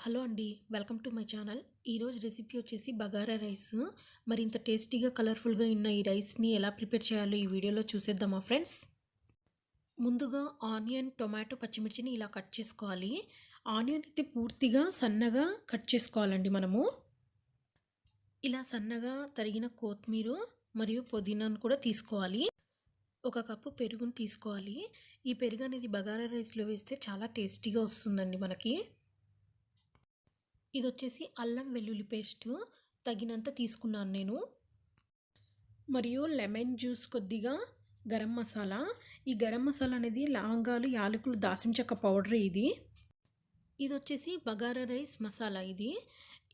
Hello అండి, welcome to my channel. ఈరోజు recipe వచ్చేసి బగారా రైస్. మరి ఇంత టేస్టీగా కలర్ఫుల్గా ఉన్న ఈ రైస్ని ఎలా ప్రిపేర్ చేయాలో ఈ వీడియోలో చూసేద్దామా ఫ్రెండ్స్. ముందుగా ఆనియన్, టొమాటో, పచ్చిమిర్చిని ఇలా కట్ చేసుకోవాలి. ఆనియన్ అయితే పూర్తిగా సన్నగా కట్ చేసుకోవాలండి మనము. ఇలా సన్నగా తరిగిన కొత్తిమీర మరియు పుదీనాను కూడా తీసుకోవాలి. ఒక కప్పు పెరుగును తీసుకోవాలి. ఈ పెరుగు అనేది బగారా రైస్లో వేస్తే చాలా టేస్టీగా వస్తుందండి మనకి. ఇది వచ్చేసి అల్లం వెల్లుల్లి పేస్ట్ తగినంత తీసుకున్నాను నేను. మరియు లెమన్ జ్యూస్ కొద్దిగా, గరం మసాలా. ఈ గరం మసాలా అనేది లవంగాలు, యాలకులు, దాల్చిన చెక్క పౌడర్ ఇది. ఇది వచ్చేసి బగారా రైస్ మసాలా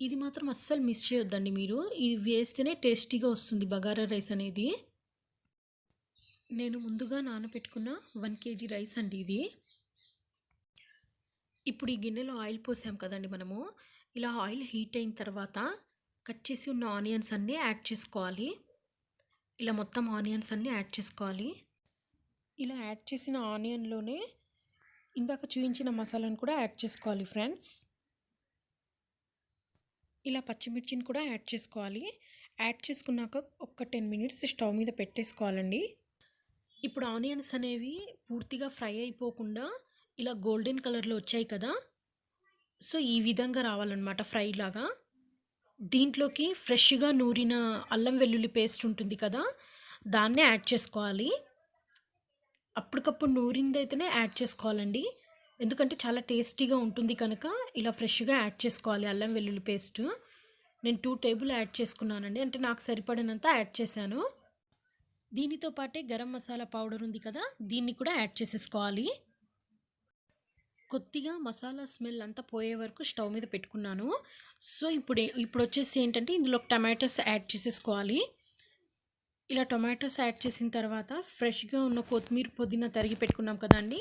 ఇది మాత్రం అస్సలు మిస్ చేయొద్దండి మీరు. ఇది వేస్తేనే టేస్టీగా వస్తుంది బగారా రైస్ అనేది. నేను ముందుగా నానబెట్టుకున్న 1 kg రైస్ అండి ఇది. ఇప్పుడు ఈ గిన్నెలో ఆయిల్ పోసాం కదండి మనము. ఇలా ఆయిల్ హీట్ అయిన తర్వాత కట్ చేసి ఉన్న ఆనియన్స్ అన్నీ యాడ్ చేసుకోవాలి. ఇలా మొత్తం ఆనియన్స్ అన్నీ యాడ్ చేసుకోవాలి. ఇలా యాడ్ చేసిన ఆనియన్లోనే ఇందాక చూపించిన మసాలాను కూడా యాడ్ చేసుకోవాలి ఫ్రెండ్స్. ఇలా పచ్చిమిర్చిని కూడా యాడ్ చేసుకోవాలి. యాడ్ చేసుకున్నాక ఒక 10 minutes స్టవ్ మీద పెట్టేసుకోవాలండి. ఇప్పుడు ఆనియన్స్ అనేవి పూర్తిగా ఫ్రై అయిపోకుండా ఇలా గోల్డెన్ కలర్లో వచ్చాయి కదా, సో ఈ విధంగా రావాలన్నమాట ఫ్రై లాగా. దీంట్లోకి ఫ్రెష్గా నూరిన అల్లం వెల్లుల్లి పేస్ట్ ఉంటుంది కదా, దాన్నే యాడ్ చేసుకోవాలి. అప్పటికప్పుడు నూరిందైతేనే యాడ్ చేసుకోవాలండి, ఎందుకంటే చాలా టేస్టీగా ఉంటుంది కనుక ఇలా ఫ్రెష్గా యాడ్ చేసుకోవాలి అల్లం వెల్లుల్లి పేస్ట్. నేను 2 tables యాడ్ చేసుకున్నానండి, అంటే నాకు సరిపడినంత యాడ్ చేశాను. దీనితో పాటే గరం మసాలా పౌడర్ ఉంది కదా, దీన్ని కూడా యాడ్ చేసేసుకోవాలి. కొద్దిగా మసాలా స్మెల్ అంతా పోయే వరకు స్టవ్ మీద పెట్టుకున్నాను. సో ఇప్పుడు వచ్చేసి ఏంటంటే ఇందులో టమాటోస్ యాడ్ చేసేసుకోవాలి. ఇలా టొమాటోస్ యాడ్ చేసిన తర్వాత ఫ్రెష్గా ఉన్న కొత్తిమీర, పుదీనా తరిగి పెట్టుకున్నాం కదండి,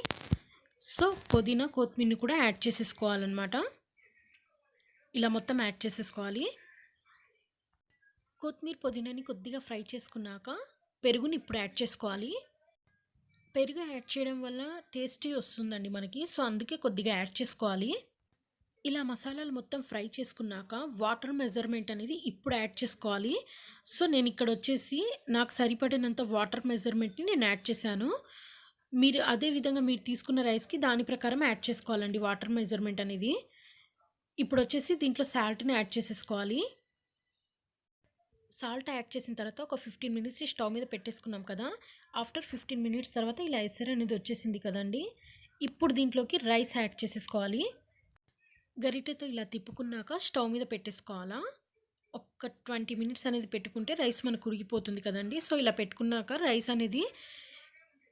సో పుదీనా, కొత్తిమీరని కూడా యాడ్ చేసేసుకోవాలన్నమాట. ఇలా మొత్తం యాడ్ చేసేసుకోవాలి. కొత్తిమీర, పుదీనాని కొద్దిగా ఫ్రై చేసుకున్నాక పెరుగుని ఇప్పుడు యాడ్ చేసుకోవాలి. పెరుగు యాడ్ చేయడం వల్ల టేస్టీ వస్తుందండి మనకి, సో అందుకే కొద్దిగా యాడ్ చేసుకోవాలి. ఇలా మసాలాలు మొత్తం ఫ్రై చేసుకున్నాక వాటర్ మెజర్మెంట్ అనేది ఇప్పుడు యాడ్ చేసుకోవాలి. సో నేను ఇక్కడ వచ్చేసి నాకు సరిపడినంత వాటర్ మెజర్మెంట్ని నేను యాడ్ చేశాను. మీరు అదే విధంగా మీరు తీసుకున్న రైస్కి దాని ప్రకారం యాడ్ చేసుకోవాలండి వాటర్ మెజర్మెంట్ అనేది. ఇప్పుడు వచ్చేసి దీంట్లో సాల్ట్ని యాడ్ చేసేసుకోవాలి. సాల్ట్ యాడ్ చేసిన తర్వాత ఒక 15 minutes స్టవ్ మీద పెట్టేసుకున్నాం కదా. ఆఫ్టర్ 15 minutes తర్వాత ఇలా ఎసరు అనేది వచ్చేసింది కదండి. ఇప్పుడు దీంట్లోకి రైస్ యాడ్ చేసేసుకోవాలి. గరిటెతో ఇలా తిప్పుకున్నాక స్టవ్ మీద పెట్టేసుకోవాలా. ఒక 20 minutes అనేది పెట్టుకుంటే రైస్ మనకు ఉడికిపోతుంది కదండి. సో ఇలా పెట్టుకున్నాక రైస్ అనేది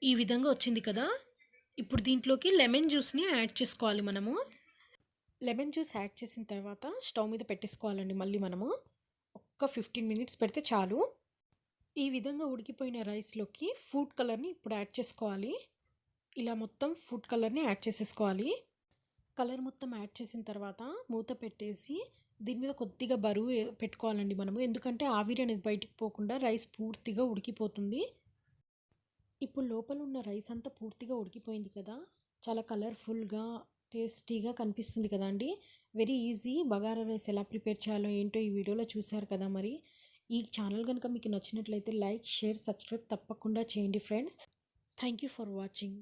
ఈ విధంగా వచ్చింది కదా. ఇప్పుడు దీంట్లోకి లెమన్ జ్యూస్ని యాడ్ చేసుకోవాలి మనము. లెమన్ జ్యూస్ యాడ్ చేసిన తర్వాత స్టవ్ మీద పెట్టేసుకోవాలండి మళ్ళీ మనము. ఒక 15 minutes పెడితే చాలు. ఈ విధంగా ఉడికిపోయిన రైస్లోకి ఫుడ్ కలర్ని ఇప్పుడు యాడ్ చేసుకోవాలి. ఇలా మొత్తం ఫుడ్ కలర్ని యాడ్ చేసేసుకోవాలి. కలర్ మొత్తం యాడ్ చేసిన తర్వాత మూత పెట్టేసి దీని మీద కొద్దిగా బరువు పెట్టుకోవాలండి మనము, ఎందుకంటే ఆవిరి అనేది బయటికి పోకుండా రైస్ పూర్తిగా ఉడికిపోతుంది. ఇప్పుడు లోపల ఉన్న రైస్ అంతా పూర్తిగా ఉడికిపోయింది కదా, చాలా కలర్ఫుల్గా టేస్టీగా కనిపిస్తుంది కదా అండి. Very easy. బగారా రైస్ ఎలా ప్రిపేర్ చేయాలో ఏంటో ఈ వీడియోలో చూశారు కదా. మరి ఈ ఛానల్ కనుక మీకు నచ్చినట్లయితే లైక్, షేర్, సబ్స్క్రైబ్ తప్పకుండా చేయండి friends. Thank you for watching.